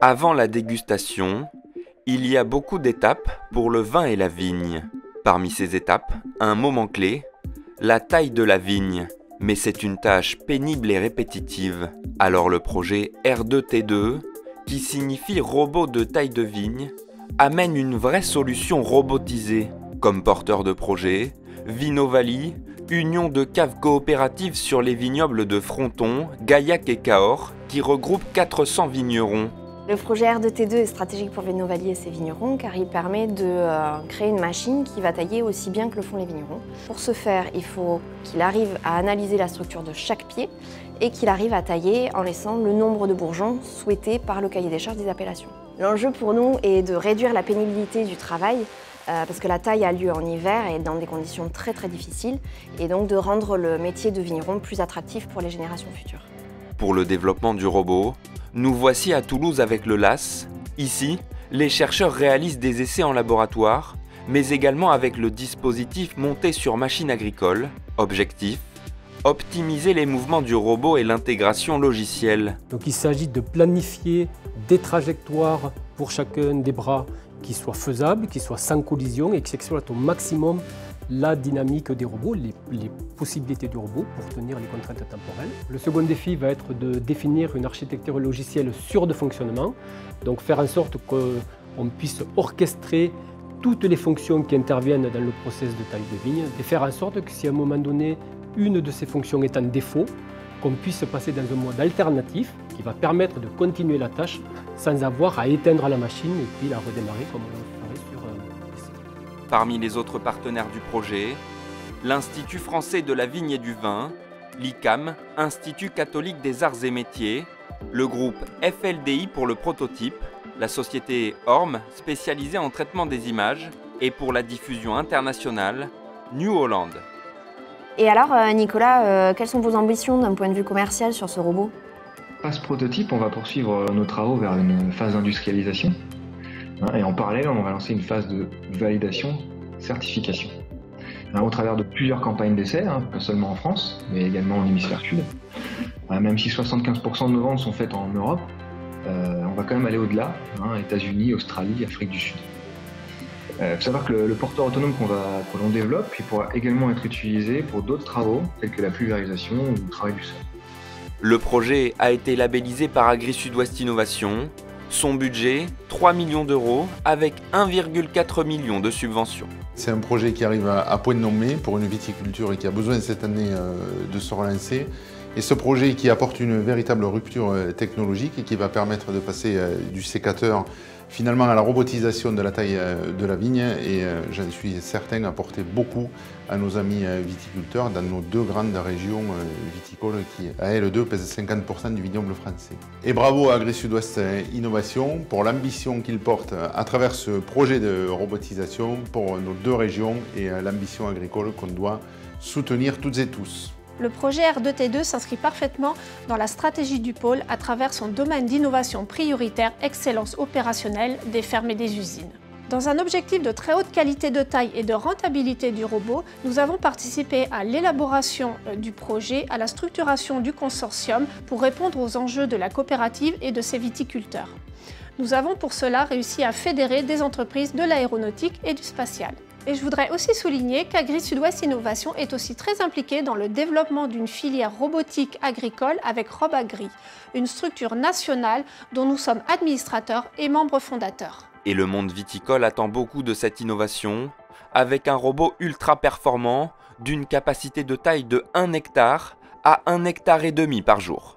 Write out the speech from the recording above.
Avant la dégustation, il y a beaucoup d'étapes pour le vin et la vigne. Parmi ces étapes, un moment clé, la taille de la vigne. Mais c'est une tâche pénible et répétitive. Alors le projet R2T2, qui signifie robot de taille de vigne, amène une vraie solution robotisée, comme porteur de projet, Vinovalie, union de caves coopératives sur les vignobles de Fronton, Gaillac et Cahors, qui regroupe 400 vignerons. Le projet R2T2 est stratégique pour Vinovalie et ses vignerons car il permet de créer une machine qui va tailler aussi bien que le font les vignerons. Pour ce faire, il faut qu'il arrive à analyser la structure de chaque pied et qu'il arrive à tailler en laissant le nombre de bourgeons souhaités par le cahier des charges des appellations. L'enjeu pour nous est de réduire la pénibilité du travail parce que la taille a lieu en hiver et dans des conditions très difficiles et donc de rendre le métier de vigneron plus attractif pour les générations futures. Pour le développement du robot, nous voici à Toulouse avec le LAS. Ici, les chercheurs réalisent des essais en laboratoire, mais également avec le dispositif monté sur machine agricole. Objectif, optimiser les mouvements du robot et l'intégration logicielle. Donc il s'agit de planifier des trajectoires pour chacun des bras qui soient faisables, qui soient sans collision et qui exploitent au maximum la dynamique des robots, les possibilités du robot pour tenir les contraintes temporelles. Le second défi va être de définir une architecture logicielle sûre de fonctionnement, donc faire en sorte qu'on puisse orchestrer toutes les fonctions qui interviennent dans le process de taille de vigne et faire en sorte que si à un moment donné, une de ces fonctions est en défaut, qu'on puisse passer dans un mode alternatif qui va permettre de continuer la tâche sans avoir à éteindre la machine et puis la redémarrer comme on le ferait sur Parmi les autres partenaires du projet, l'Institut français de la vigne et du vin, l'ICAM, Institut catholique des arts et métiers, le groupe FLDI pour le prototype, la société ORM spécialisée en traitement des images et pour la diffusion internationale, New Holland. Et alors Nicolas, quelles sont vos ambitions d'un point de vue commercial sur ce robot? Après ce prototype, on va poursuivre nos travaux vers une phase d'industrialisation. Et en parallèle, on va lancer une phase de validation, certification. Au travers de plusieurs campagnes d'essais, pas seulement en France, mais également en hémisphère sud. Même si 75% de nos ventes sont faites en Europe, on va quand même aller au-delà, États-Unis, Australie, Afrique du Sud. Il faut savoir que le porteur autonome que l'on développe, il pourra également être utilisé pour d'autres travaux, tels que la pulvérisation ou le travail du sol. Le projet a été labellisé par Agri-Sud-Ouest Innovation. Son budget, 3 millions d'euros avec 1,4 million de subventions. C'est un projet qui arrive à point nommé pour une viticulture et qui a besoin cette année de se relancer. Et ce projet qui apporte une véritable rupture technologique et qui va permettre de passer du sécateur finalement à la robotisation de la taille de la vigne et j'en suis certain apporter beaucoup à nos amis viticulteurs dans nos deux grandes régions viticoles qui à elles deux pèsent 50% du vignoble français. Et bravo à Agri-Sud-Ouest Innovation pour l'ambition qu'il porte à travers ce projet de robotisation pour nos deux régions et l'ambition agricole qu'on doit soutenir toutes et tous. Le projet R2T2 s'inscrit parfaitement dans la stratégie du pôle à travers son domaine d'innovation prioritaire excellence opérationnelle des fermes et des usines. Dans un objectif de très haute qualité de taille et de rentabilité du robot, nous avons participé à l'élaboration du projet, à la structuration du consortium pour répondre aux enjeux de la coopérative et de ses viticulteurs. Nous avons pour cela réussi à fédérer des entreprises de l'aéronautique et du spatial. Et je voudrais aussi souligner qu'Agri-Sud-Ouest Innovation est aussi très impliqué dans le développement d'une filière robotique agricole avec RobAgri, une structure nationale dont nous sommes administrateurs et membres fondateurs. Et le monde viticole attend beaucoup de cette innovation, avec un robot ultra performant d'une capacité de taille de 1 hectare à 1,5 hectare par jour.